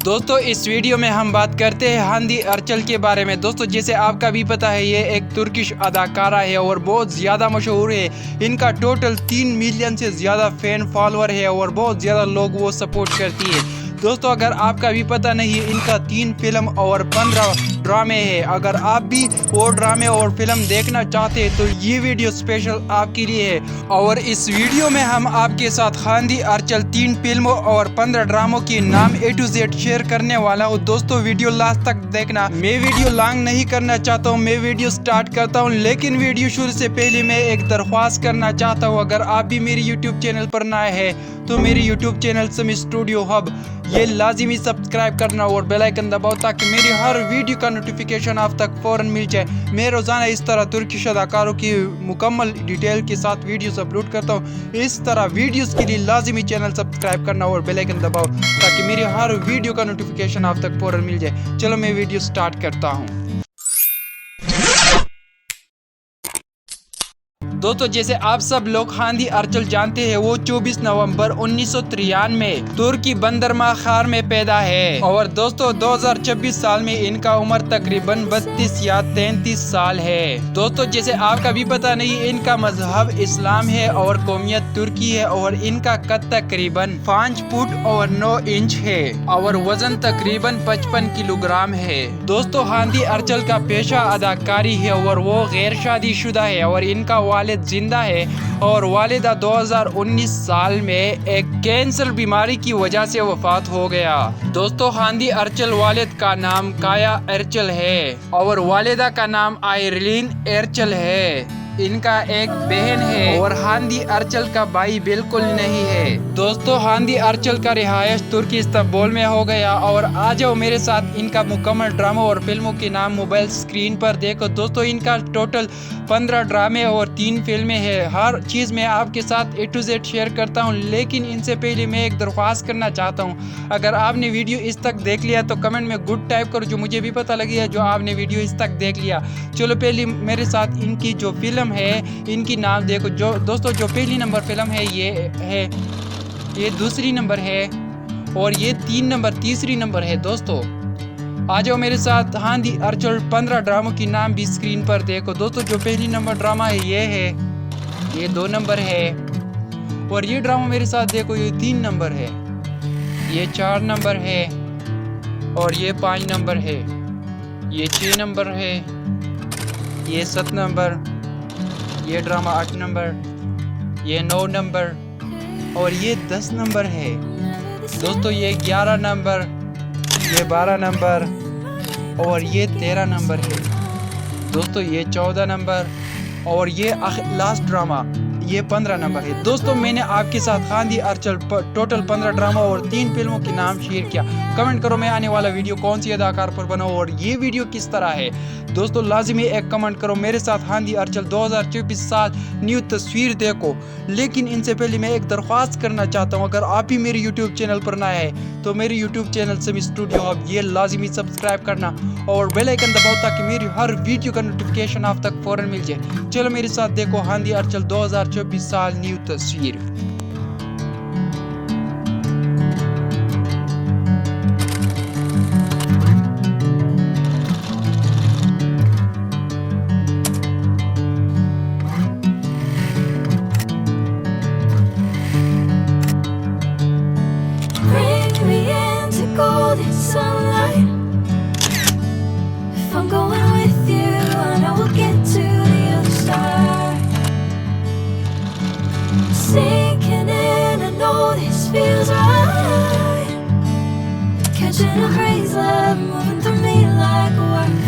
दोस्तों इस वीडियो में हम बात करते हैं हांदी अर्चल के बारे में। दोस्तों जैसे आपका भी पता है ये एक तुर्किश अदाकारा है और बहुत ज़्यादा मशहूर है। इनका टोटल 3 मिलियन से ज़्यादा फैन फॉलोअर है और बहुत ज़्यादा लोग वो सपोर्ट करती है। दोस्तों अगर आपका भी पता नहीं है इनका 3 फिल्म और 15 ड्रामे है। अगर आप भी वो ड्रामे और फिल्म देखना चाहते हैं तो ये वीडियो स्पेशल आपके लिए है। और इस वीडियो में हम आपके साथ हांदी अर्चल 3 फिल्मों और 15 ड्रामों के नाम A to Z शेयर करने वाला हूँ। दोस्तों वीडियो लास्ट तक देखना। मैं वीडियो लॉन्ग नहीं करना चाहता हूँ, मैं वीडियो स्टार्ट करता हूँ, लेकिन वीडियो शुरू से पहले मैं एक दरख्वास्त करना चाहता हूँ। अगर आप भी मेरी यूट्यूब चैनल पर नए हैं तो मेरी यूट्यूब चैनल समी स्टूडियो हब ये लाजिमी सब्सक्राइब करना और बेल आइकन दबाओ ताकि मेरी हर वीडियो का नोटिफिकेशन आप तक फौरन मिल जाए। मैं रोज़ाना इस तरह तुर्किश अदाकारों की मुकम्मल डिटेल के साथ वीडियोस अपलोड करता हूँ। इस तरह वीडियोस के लिए लाजिमी चैनल सब्सक्राइब करना और बेल आइकन दबाओ ताकि मेरी हर वीडियो का नोटिफिकेशन आप तक फौरन मिल जाए। चलो मैं वीडियो स्टार्ट करता हूँ। दोस्तों जैसे आप सब लोग हांदी अर्चल जानते हैं वो 24 नवंबर 1993 में तुर्की बंदरगाह खार में पैदा है और दोस्तों 2026 साल में इनका उम्र तकरीबन 32 या 33 साल है। दोस्तों जैसे आपका भी पता नहीं इनका मजहब इस्लाम है और कौमियत तुर्की है और इनका कद तकरीबन 5 फुट और 9 इंच है और वजन तकरीबन 55 किलोग्राम है। दोस्तों हांदी अर्चल का पेशा अदाकारी है और वो गैर शादीशुदा है और इनका वालिद जिंदा है और वालिदा 2019 साल में एक कैंसर बीमारी की वजह से वफात हो गया। दोस्तों हांदी अर्चल वालिद का नाम काया अर्चल है और वालिदा का नाम आयरलिन अर्चल है। इनका एक बहन है और हांदी अर्चल का भाई बिल्कुल नहीं है। दोस्तों हांदी अर्चल का रिहायश तुर्की इस्तांबुल में हो गया और आ जाओ मेरे साथ इनका मुकम्मल ड्रामा और फिल्मों के नाम मोबाइल स्क्रीन पर देखो। दोस्तों इनका टोटल 15 ड्रामे और 3 फिल्में हैं। हर चीज़ मैं आपके साथ A to Z शेयर करता हूं, लेकिन इनसे पहले मैं एक दरख्वास्त करना चाहता हूं। अगर आपने वीडियो इस तक देख लिया तो कमेंट में गुड टाइप करो, जो मुझे भी पता लगी है जो आपने वीडियो इस तक देख लिया। चलो पहले मेरे साथ इनकी जो फिल्म है इनकी नाम देखो। जो दोस्तों जो पहली नंबर फिल्म है ये दूसरी नंबर है और ये 3 नंबर तीसरी नंबर है। दोस्तों आ जाओ मेरे साथ हांदी अर्चल 15 ड्रामों की नाम भी स्क्रीन पर देखो। दोस्तों जो पहली नंबर ड्रामा है ये 2 नंबर है और ये ड्रामा मेरे साथ देखो ये 3 नंबर है, ये 4 नंबर है और ये 5 नंबर है, ये 6 नंबर है, ये 7 नंबर, ये ड्रामा 8 नंबर, ये 9 नंबर और ये 10 नंबर है। दोस्तों ये 11 नंबर, ये 12 नंबर और ये 13 नंबर है। दोस्तों ये 14 नंबर और ये लास्ट ड्रामा ये 15 नंबर है। दोस्तों मैंने आपके साथ हांदी अर्चल टोटल 15 ड्रामा और 3 फिल्मों के नाम शेयर किया। कमेंट करो मैं आने वाला वीडियो कौन सी अदाकार पर बनाऊं और ये वीडियो किस तरह है। दोस्तों लाजिमी एक कमेंट करो। मेरे साथ हांदी अर्चल 2024 साल न्यू तस्वीर देखो। लेकिन इनसे पहले मैं एक दरख्वास्त करना चाहता हूँ, अगर आप भी मेरे यूट्यूब चैनल पर नए हैं तो मेरे यूट्यूब चैनल समी स्टूडियो हब ये लाजिमी सब्सक्राइब करना और बेल आइकन दबाओ ताकि मेरी हर वीडियो का नोटिफिकेशन आप तक फौरन मिल जाए। चलो मेरे साथ देखो हांदी अर्चल 2024 साल न्यू तस्वीर। If I'm going with you, I know we'll get to the other side. Sinking in, I know this feels right. Catching a craze love moving through me like a wire.